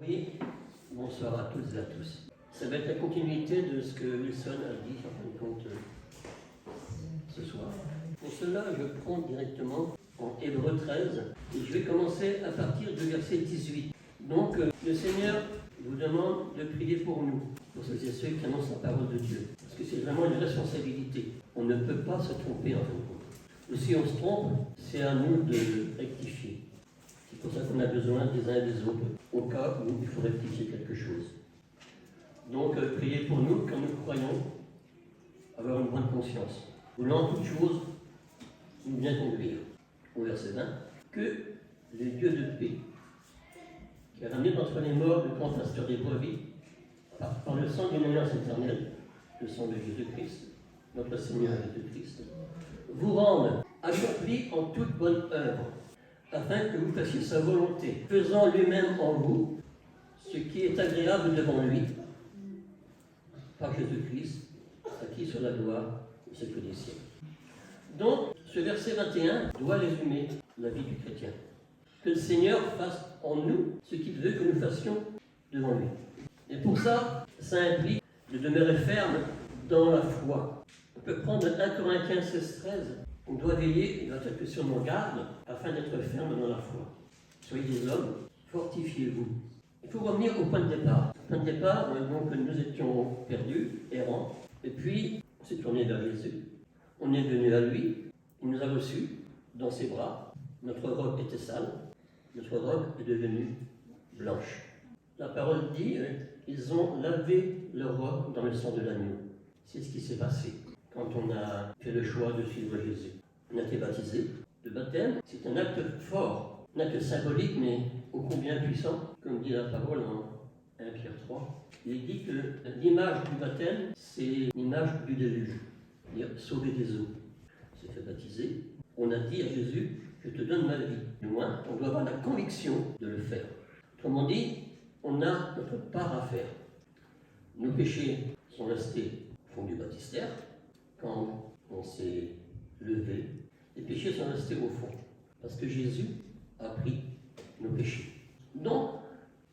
Oui, bonsoir à toutes et à tous. Ça va être la continuité de ce que Wilson a dit, en fin de compte, ce soir. Pour cela, je prends directement en Hébreux 13 et je vais commencer à partir du verset 18. Donc, le Seigneur vous demande de prier pour nous, pour ceux et ceux qui annoncent la parole de Dieu. Parce que c'est vraiment une responsabilité. On ne peut pas se tromper en fin de compte. Ou si on se trompe, c'est à nous de rectifier. C'est pour ça qu'on a besoin des uns et des autres, au cas où il faut rectifier quelque chose. Donc, priez pour nous, quand nous croyons avoir une bonne conscience, voulant toute chose nous bien conduire. Au verset 20, que le Dieu de paix, qui a ramené d'entre les morts le grand pasteur des brebis, par le sang d'une alliance éternelle, le sang de Jésus-Christ, notre Seigneur Jésus-Christ, vous rende accomplis en toute bonne œuvre, afin que vous fassiez sa volonté, faisant lui-même en vous ce qui est agréable devant lui, par Jésus-Christ, à qui soit la gloire au siècle des siècles. Donc, ce verset 21 doit résumer la vie du chrétien. Que le Seigneur fasse en nous ce qu'il veut que nous fassions devant lui. Et pour ça, ça implique de demeurer ferme dans la foi. On peut prendre 1 Corinthiens 16-13. On doit veiller, il doit être sur nos gardes, afin d'être ferme dans la foi. Soyez des hommes, fortifiez-vous. Il faut revenir au point de départ. Au point de départ, donc, nous étions perdus, errants, et puis on s'est tourné vers Jésus. On est venu à lui, il nous a reçus dans ses bras. Notre robe était sale, notre robe est devenue blanche. La parole dit, ils ont lavé leur robe dans le sang de l'agneau. C'est ce qui s'est passé quand on a fait le choix de suivre Jésus. On a été baptisé. Le baptême, c'est un acte fort, un acte symbolique, mais ô combien puissant, comme dit la parole en 1 Pierre 3. Il dit que l'image du baptême, c'est l'image du déluge, c'est-à-dire sauver des eaux. On s'est fait baptiser, on a dit à Jésus, je te donne ma vie. Du moins, on doit avoir la conviction de le faire. Autrement dit, on a notre part à faire. Nos péchés sont restés au fond du baptistère. Quand on s'est levé, les péchés sont restés au fond. Parce que Jésus a pris nos péchés. Donc,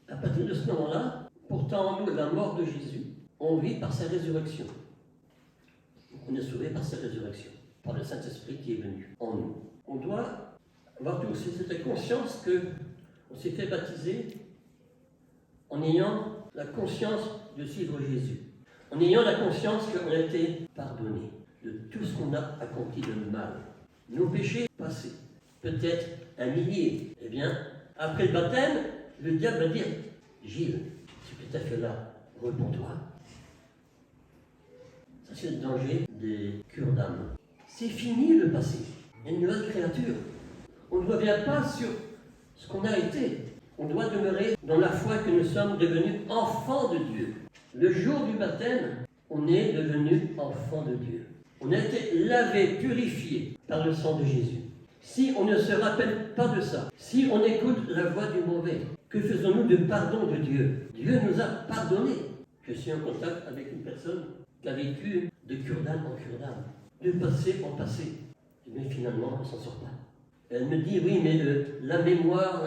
à partir de ce moment-là, portant en nous la mort de Jésus, on vit par sa résurrection. On est sauvé par sa résurrection, par le Saint-Esprit qui est venu en nous. On doit avoir tous cette conscience qu'on s'est fait baptiser en ayant la conscience de suivre Jésus, en ayant la conscience qu'on a été pardonné de tout ce qu'on a accompli de mal. Nos péchés passés, peut-être un millier. Eh bien, après le baptême, le diable va dire, Gilles, ce que tu as fait là, repens-toi. Ça, c'est le danger des cures d'âme. C'est fini le passé. Il y a une nouvelle créature. On ne revient pas sur ce qu'on a été. On doit demeurer dans la foi que nous sommes devenus enfants de Dieu. Le jour du baptême, on est devenu enfants de Dieu. On a été lavé, purifié par le sang de Jésus. Si on ne se rappelle pas de ça, si on écoute la voix du mauvais, que faisons-nous de pardon de Dieu? Dieu nous a pardonné. Je suis en contact avec une personne qui a vécu de cure d'âme en cure d'âme, de passé en passé. Mais finalement, elle ne s'en sort pas. Elle me dit, oui, mais la mémoire,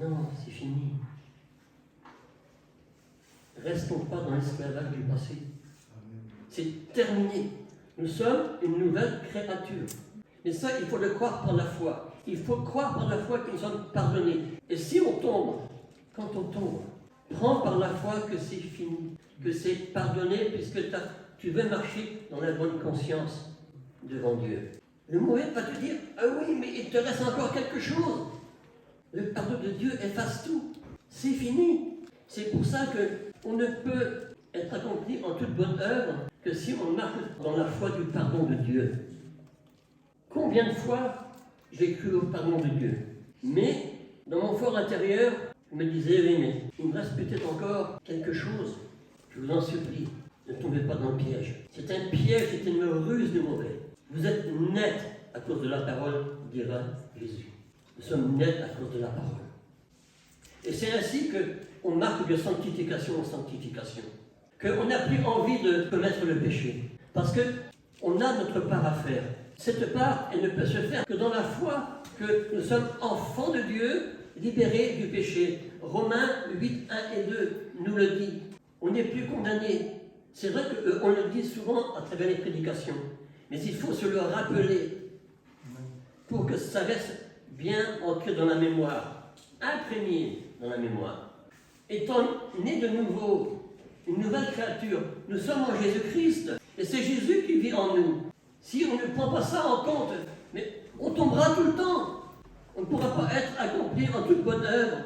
non, c'est fini. Restons pas dans l'esclavage du passé. C'est terminé. Nous sommes une nouvelle créature. Mais ça, il faut le croire par la foi. Il faut croire par la foi que nous sommes pardonnés. Et si on tombe, quand on tombe, prends par la foi que c'est fini, que c'est pardonné, puisque tu veux marcher dans la bonne conscience devant Dieu. Le mauvais va te dire, ah oui, mais il te reste encore quelque chose. Le pardon de Dieu efface tout. C'est fini. C'est pour ça qu'on ne peut être accompli en toute bonne œuvre que si on marche dans la foi du pardon de Dieu. Combien de fois j'ai cru au pardon de Dieu, mais dans mon fort intérieur, je me disais, oui, mais il me reste peut-être encore quelque chose. Je vous en supplie, ne tombez pas dans le piège. C'est un piège, c'est une ruse de mauvais. Vous êtes net à cause de la parole, dira Jésus. Nous sommes nets à cause de la parole. Et c'est ainsi qu'on marche de sanctification en sanctification. Qu'on n'a plus envie de commettre le péché. Parce qu'on a notre part à faire. Cette part, elle ne peut se faire que dans la foi que nous sommes enfants de Dieu libérés du péché. Romains 8, 1 et 2 nous le dit. On n'est plus condamné. C'est vrai qu'on le dit souvent à travers les prédications, mais il faut se le rappeler pour que ça reste bien ancré dans la mémoire, imprégné dans la mémoire. Étant né de nouveau, une nouvelle créature, nous sommes en Jésus-Christ, et c'est Jésus qui vit en nous. Si on ne prend pas ça en compte, mais on tombera tout le temps. On ne pourra pas être accompli en toute bonne œuvre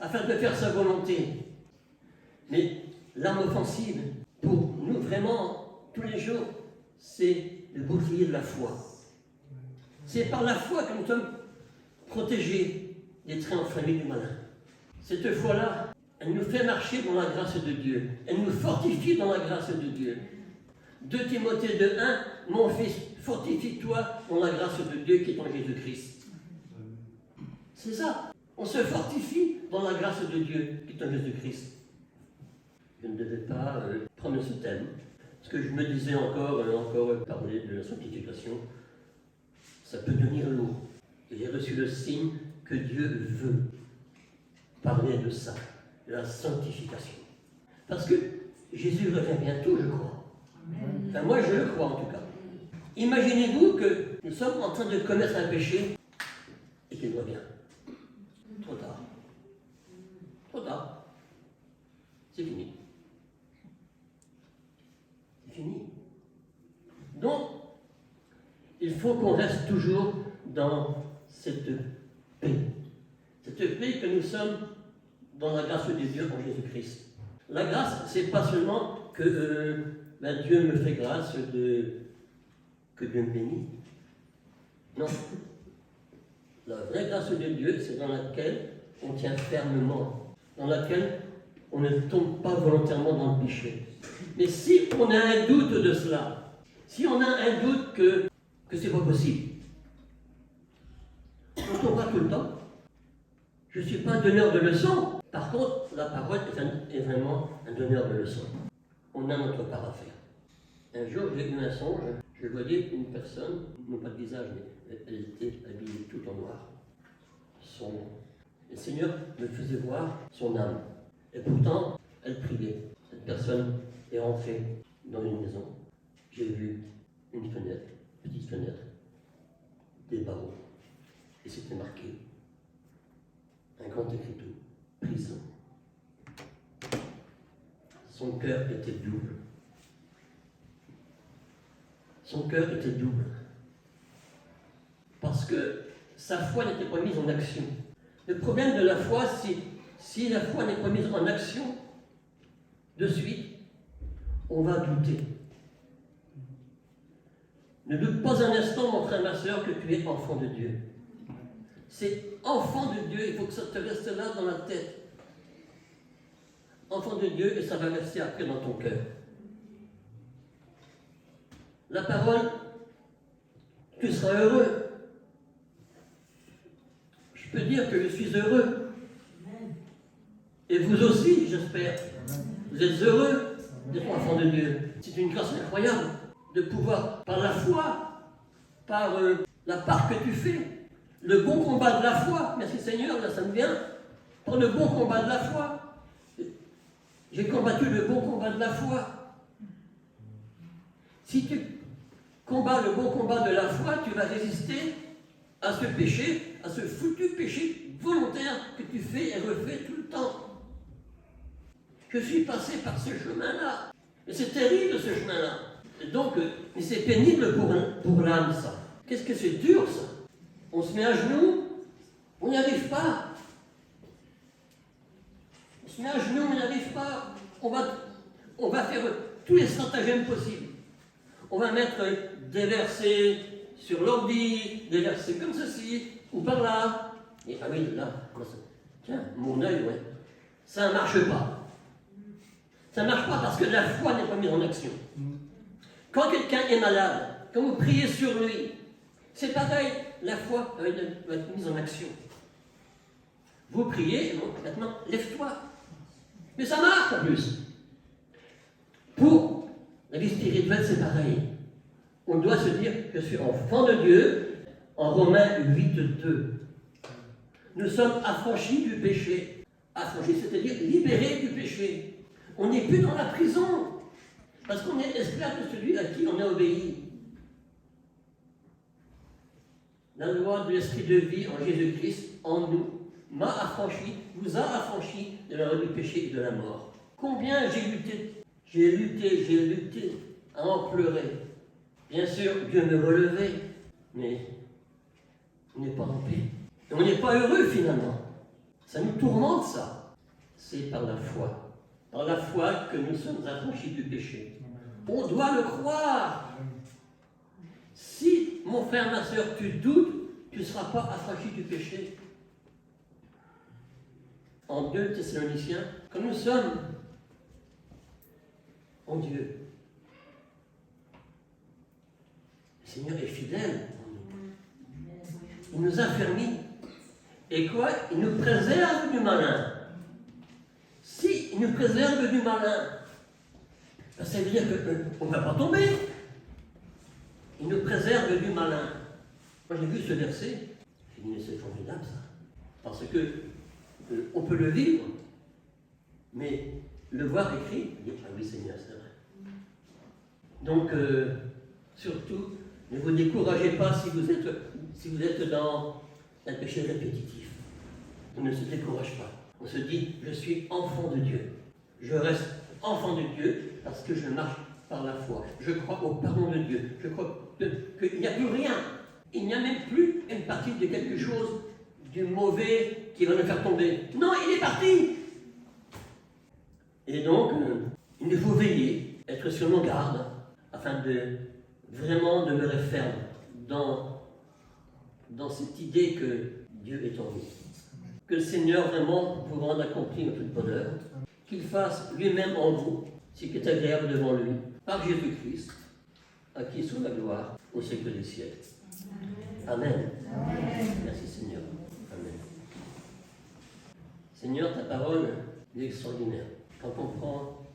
afin de faire sa volonté. Mais l'arme offensive, pour nous vraiment, tous les jours, c'est le bouclier de la foi. C'est par la foi que nous sommes protégés des traits enflammés du malin. Cette foi-là, elle nous fait marcher dans la grâce de Dieu. Elle nous fortifie dans la grâce de Dieu. 2 Timothée 2:1, mon fils, fortifie-toi dans la grâce de Dieu qui est en Jésus-Christ. C'est ça. On se fortifie dans la grâce de Dieu qui est en Jésus-Christ. Je ne devais pas prendre ce thème, parce que je me disais encore parler de la sanctification, ça peut devenir lourd. Et j'ai reçu le signe que Dieu veut parler de ça, de la sanctification. Parce que Jésus revient bientôt, je crois. Enfin, moi, je le crois en tout cas. Imaginez-vous que nous sommes en train de commettre un péché et qu'il revient. Trop tard. Trop tard. C'est fini. C'est fini. Donc, il faut qu'on reste toujours dans cette paix. Cette paix que nous sommes dans la grâce de Dieu en Jésus-Christ. La grâce, c'est pas seulement que Dieu me fait grâce que Dieu me bénit. Non. La vraie grâce de Dieu, c'est dans laquelle on tient fermement, dans laquelle on ne tombe pas volontairement dans le péché. Mais si on a un doute de cela, si on a un doute que c'est pas possible, on tombera tout le temps. Je ne suis pas un donneur de leçons. Par contre, la parole est vraiment un donneur de leçons. On a notre part à faire. Un jour, j'ai eu un songe. Je voyais une personne, non pas de visage, mais elle était habillée tout en noir. Le Seigneur me faisait voir son âme. Et pourtant, elle priait. Cette personne est rentrée dans une maison. J'ai vu une fenêtre, petite fenêtre, des barreaux. Et c'était marqué un grand écriteau, prison. Son cœur était double. Son cœur était double. Parce que sa foi n'était pas mise en action. Le problème de la foi, c'est si la foi n'est pas mise en action, de suite, on va douter. Ne doute pas un instant, mon frère, ma soeur, que tu es enfant de Dieu. C'est enfant de Dieu, il faut que ça te reste là dans la tête. Enfant de Dieu, et ça va rester après dans ton cœur. La parole, tu seras heureux. Je peux dire que je suis heureux. Et vous aussi, j'espère. Vous êtes heureux d'être enfant de Dieu. C'est une grâce incroyable de pouvoir, par la foi, par la part que tu fais, le bon combat de la foi, merci Seigneur, là ça me vient, par le bon combat de la foi. J'ai combattu le bon combat de la foi. Si tu combats le bon combat de la foi, tu vas résister à ce péché, à ce foutu péché volontaire que tu fais et refais tout le temps. Je suis passé par ce chemin-là. Et c'est terrible ce chemin-là. Et donc, mais c'est pénible pour l'âme, ça. Qu'est-ce que c'est dur, ça? On se met à genoux, on n'y arrive pas. On se met à genoux, on n'y arrive pas. On va faire tous les stratagèmes possibles. On va mettre des versets sur l'ordi, des versets comme ceci, ou par là. Et ah oui, là, tiens, mon œil, ouais. Ça ne marche pas. Ça ne marche pas parce que la foi n'est pas mise en action. Quand quelqu'un est malade, quand vous priez sur lui, c'est pareil, la foi va être mise en action. Vous priez, et bon, maintenant, lève-toi. Mais ça marche en plus. Pour la vie spirituelle, c'est pareil. On doit se dire, je suis enfant de Dieu, en Romains 8, 2. nous sommes affranchis du péché. Affranchis, c'est-à-dire libérés du péché. On n'est plus dans la prison, parce qu'on est esclave de celui à qui on a obéi. La loi de l'esprit de vie en Jésus-Christ, en nous, m'a affranchi, vous a affranchi de la loi du péché et de la mort. Combien j'ai lutté à en pleurer. Bien sûr, Dieu me relevait, mais on n'est pas en paix. Et on n'est pas heureux finalement. Ça nous tourmente, ça. C'est par la foi. Par la foi que nous sommes affranchis du péché. On doit le croire. Si, mon frère, ma soeur, tu doutes, tu ne seras pas affranchi du péché. En 2 Thessaloniciens, comme nous sommes en Dieu, le Seigneur est fidèle. Il nous affermit. Et quoi? Il nous préserve du malin. Si il nous préserve du malin, ça veut dire qu'on ne va pas tomber. Il nous préserve du malin. Moi j'ai vu ce verset, j'ai dit mais c'est formidable ça. Parce que on peut le vivre, mais le voir écrit, dire ah oui Seigneur, c'est vrai. Donc surtout, ne vous découragez pas si vous êtes dans un péché répétitif. On ne se décourage pas. On se dit, je suis enfant de Dieu. Je reste enfant de Dieu parce que je marche par la foi. Je crois au pardon de Dieu. Je crois qu'il n'y a plus rien. Il n'y a même plus une partie de quelque chose du mauvais qui va nous faire tomber. Non, il est parti. Et donc, il nous faut veiller, être sur nos gardes, afin de vraiment demeurer ferme dans cette idée que Dieu est en nous. Que le Seigneur vraiment vous rende accompli en tout bonheur, qu'il fasse lui-même en vous ce qui est agréable devant lui, par Jésus-Christ, à qui soit la gloire au siècle des siècles. Amen. Amen. Merci Seigneur. Amen. Seigneur, ta parole est extraordinaire. Quand on prend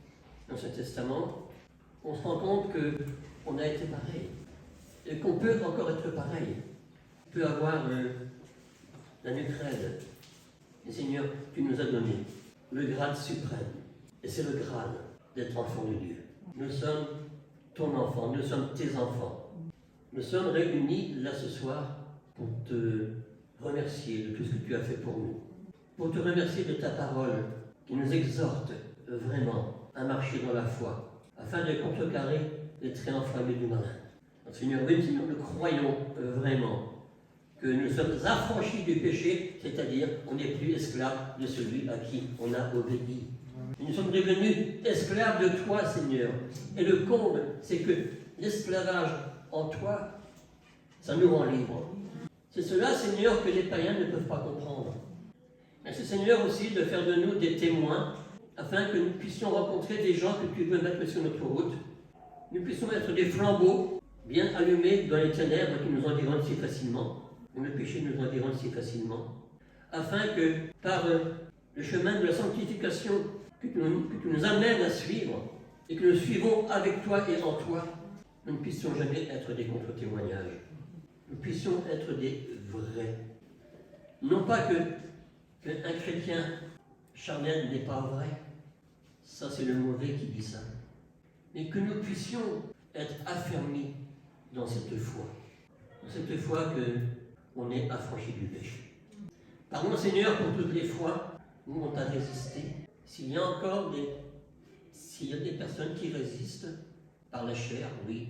l'Ancien Testament, on se rend compte qu'on a été pareil et qu'on peut encore être pareil. On peut avoir la nuque raide. Et Seigneur, tu nous as donné le grade suprême. Et c'est le grade d'être enfant de Dieu. Nous sommes ton enfant, nous sommes tes enfants. Nous sommes réunis là ce soir pour te remercier de tout ce que tu as fait pour nous. Pour te remercier de ta parole qui nous exhorte vraiment à marcher dans la foi, afin de contrecarrer les traits enflammés du malin. Donc, Seigneur, oui, Seigneur, nous croyons vraiment que nous sommes affranchis du péché, c'est-à-dire on n'est plus esclaves de celui à qui on a obéi. Nous sommes devenus esclaves de toi, Seigneur. Et le comble, c'est que l'esclavage en toi, ça nous rend libres. C'est cela, Seigneur, que les païens ne peuvent pas comprendre. Merci, Seigneur, aussi de faire de nous des témoins, afin que nous puissions rencontrer des gens que tu veux mettre sur notre route. Nous puissions être des flambeaux bien allumés dans les ténèbres qui nous environnent si facilement. Le péché nous environne si facilement, afin que par le chemin de la sanctification que tu nous amènes à suivre, et que nous suivons avec toi et en toi, nous ne puissions jamais être des contre-témoignages. Nous puissions être des vrais. Non pas qu'un chrétien charnel n'est pas vrai, ça c'est le mauvais qui dit ça, mais que nous puissions être affermis dans cette foi. Dans cette foi qu'on est affranchi du péché. Pardon Seigneur pour toutes les fois où on t'a résisté. S'il y a encore des personnes qui résistent par la chair, oui,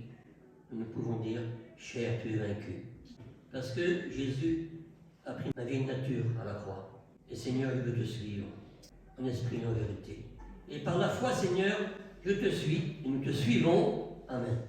nous pouvons dire, chair, tu es vaincu. Parce que Jésus a pris ma vieille nature à la croix. Et Seigneur, je veux te suivre, en esprit et en vérité. Et par la foi, Seigneur, je te suis, et nous te suivons. Amen.